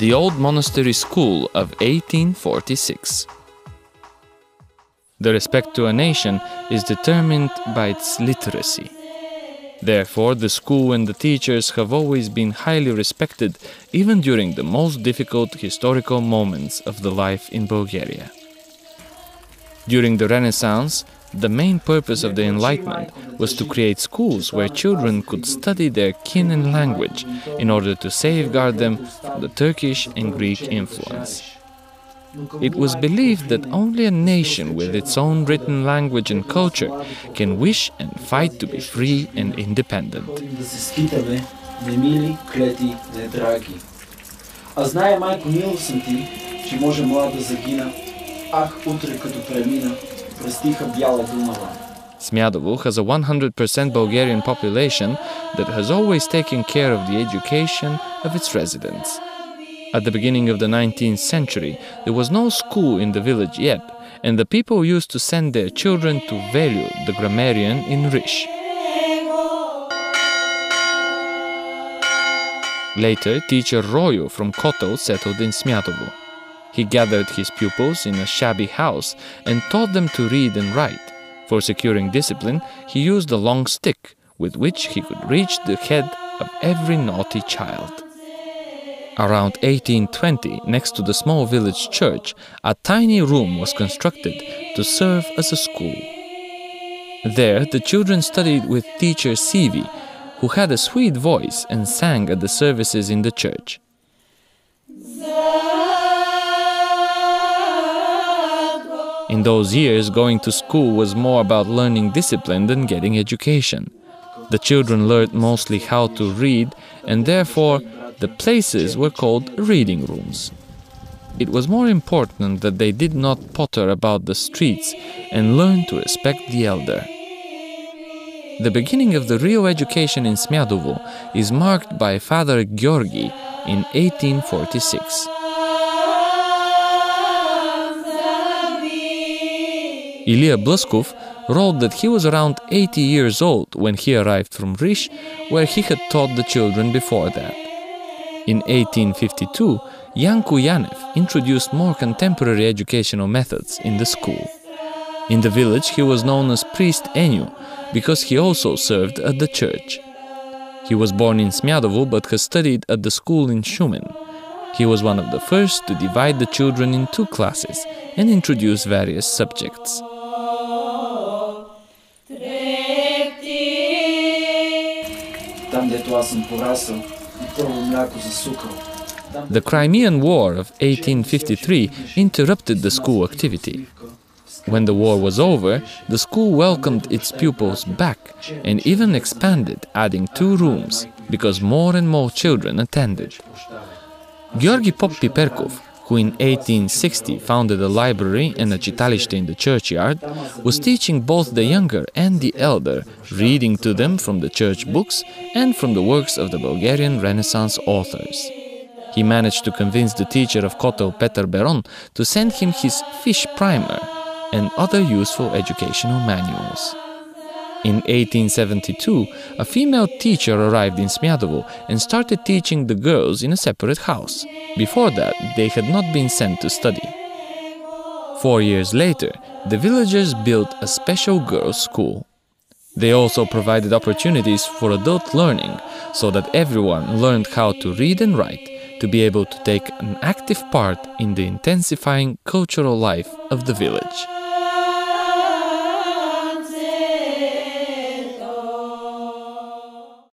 the Old Monastery School of 1846. The respect to a nation is determined by its literacy. Therefore, the school and the teachers have always been highly respected, even during the most difficult historical moments of the life in Bulgaria. During the Renaissance, the main purpose of the Enlightenment was to create schools where children could study their kin and language in order to safeguard them from the Turkish and Greek influence. It was believed that only a nation with its own written language and culture can wish and fight to be free and independent. Smyadovo has a 100% Bulgarian population that has always taken care of the education of its residents. At the beginning of the 19th century, there was no school in the village yet, and the people used to send their children to Veliu, the grammarian, in Rish. Later, teacher Royo from Kotel settled in Smyadovo. He gathered his pupils in a shabby house and taught them to read and write. For securing discipline, he used a long stick with which he could reach the head of every naughty child. Around 1820, next to the small village church, a tiny room was constructed to serve as a school. There, the children studied with teacher Sivi, who had a sweet voice and sang at the services in the church. In those years, going to school was more about learning discipline than getting education. The children learned mostly how to read, and therefore the places were called reading rooms. It was more important that they did not potter about the streets and learn to respect the elder. The beginning of the real education in Smyadovo is marked by Father Georgi in 1846. Ilya Bluskov wrote that he was around 80 years old when he arrived from Rish, where he had taught the children before that. In 1852, Yanku Yanev introduced more contemporary educational methods in the school. In the village, he was known as Priest Enyu because he also served at the church. He was born in Smyadovo but has studied at the school in Shumen. He was one of the first to divide the children in two classes and introduce various subjects. The Crimean War of 1853 interrupted the school activity. When the war was over, the school welcomed its pupils back and even expanded, adding 2 rooms, because more and more children attended. Georgi Pop Piperkov, who in 1860 founded a library and a chitalište in the churchyard, was teaching both the younger and the elder, reading to them from the church books and from the works of the Bulgarian Renaissance authors. He managed to convince the teacher of Kotel, Petar Beron, to send him his fish primer and other useful educational manuals. In 1872, a female teacher arrived in Smyadovo and started teaching the girls in a separate house. Before that, they had not been sent to study. 4 years later, the villagers built a special girls' school. They also provided opportunities for adult learning, so that everyone learned how to read and write, to be able to take an active part in the intensifying cultural life of the village.